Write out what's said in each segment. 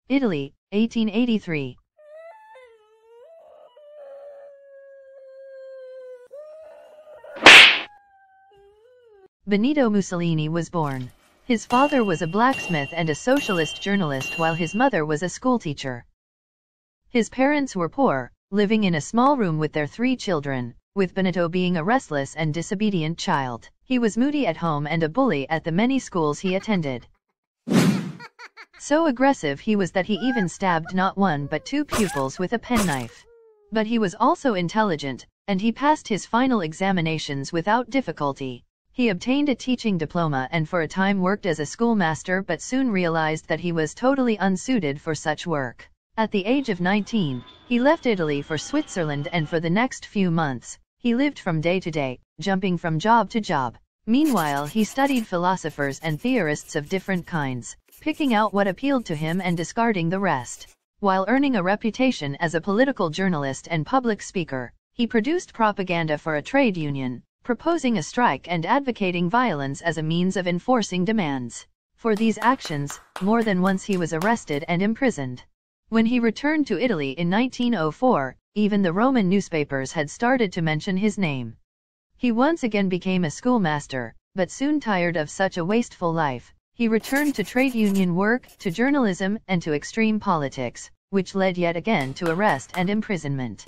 Italy, 1883. Benito Mussolini was born. His father was a blacksmith and a socialist journalist while his mother was a schoolteacher. His parents were poor, living in a small room with their 3 children, with Benito being a restless and disobedient child. He was moody at home and a bully at the many schools he attended. So aggressive he was that he even stabbed not 1 but 2 pupils with a penknife. But he was also intelligent, and he passed his final examinations without difficulty. He obtained a teaching diploma and for a time worked as a schoolmaster, but soon realized that he was totally unsuited for such work. At the age of 19, he left Italy for Switzerland, and for the next few months, he lived from day to day, jumping from job to job. Meanwhile, he studied philosophers and theorists of different kinds, picking out what appealed to him and discarding the rest. While earning a reputation as a political journalist and public speaker, he produced propaganda for a trade union, proposing a strike and advocating violence as a means of enforcing demands. For these actions, more than once he was arrested and imprisoned. When he returned to Italy in 1904, even the Roman newspapers had started to mention his name. He once again became a schoolmaster, but soon tired of such a wasteful life, he returned to trade union work, to journalism, and to extreme politics, which led yet again to arrest and imprisonment.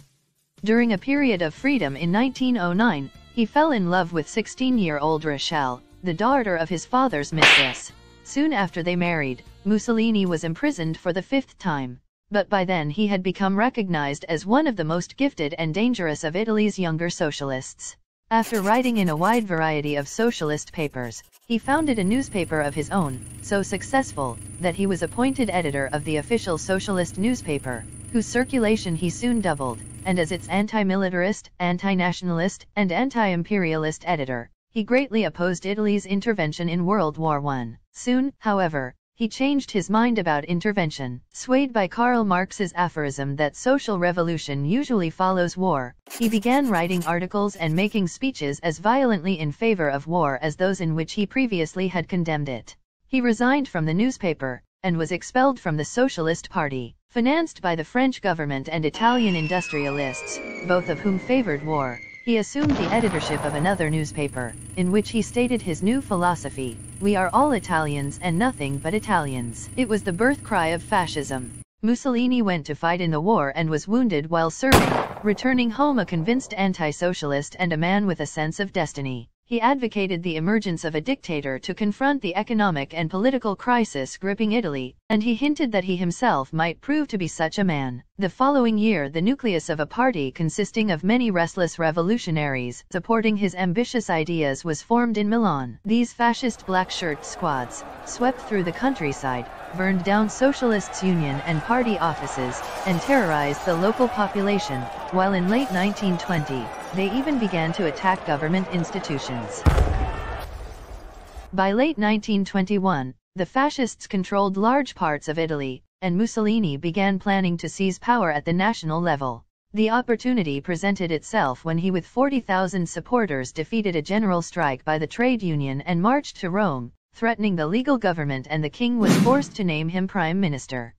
During a period of freedom in 1909, he fell in love with 16-year-old Rochelle, the daughter of his father's mistress. Soon after they married, Mussolini was imprisoned for the 5th time. But by then he had become recognized as one of the most gifted and dangerous of Italy's younger socialists. After writing in a wide variety of socialist papers, he founded a newspaper of his own, so successful that he was appointed editor of the official socialist newspaper, whose circulation he soon doubled, and as its anti-militarist, anti-nationalist, and anti-imperialist editor, he greatly opposed Italy's intervention in World War I. Soon, however, he changed his mind about intervention. Swayed by Karl Marx's aphorism that social revolution usually follows war, he began writing articles and making speeches as violently in favor of war as those in which he previously had condemned it. He resigned from the newspaper, and was expelled from the Socialist Party, financed by the French government and Italian industrialists, both of whom favored war. He assumed the editorship of another newspaper, in which he stated his new philosophy: "We are all Italians and nothing but Italians." It was the birth cry of fascism. Mussolini went to fight in the war and was wounded while serving, returning home a convinced anti-socialist and a man with a sense of destiny. He advocated the emergence of a dictator to confront the economic and political crisis gripping Italy, and he hinted that he himself might prove to be such a man. The following year, the nucleus of a party consisting of many restless revolutionaries supporting his ambitious ideas was formed in Milan. These fascist black-shirt squads swept through the countryside, burned down socialists' union and party offices, and terrorized the local population, while in late 1920, they even began to attack government institutions. By late 1921, the fascists controlled large parts of Italy, and Mussolini began planning to seize power at the national level. The opportunity presented itself when he with 40,000 supporters defeated a general strike by the trade union and marched to Rome, threatening the legal government, and the king was forced to name him prime minister.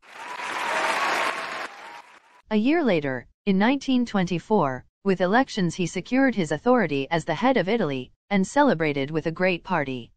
A year later, in 1924, with elections he secured his authority as the head of Italy, and celebrated with a great party.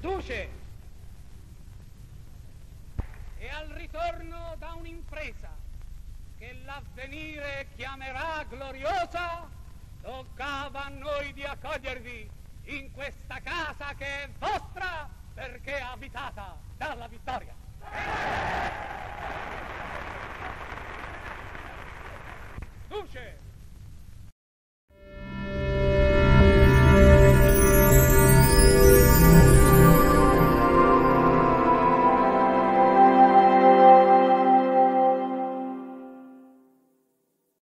Duce, e al ritorno da un'impresa che l'avvenire chiamerà gloriosa, toccava a noi di accogliervi in questa casa che è vostra perché abitata dalla vittoria. Duce!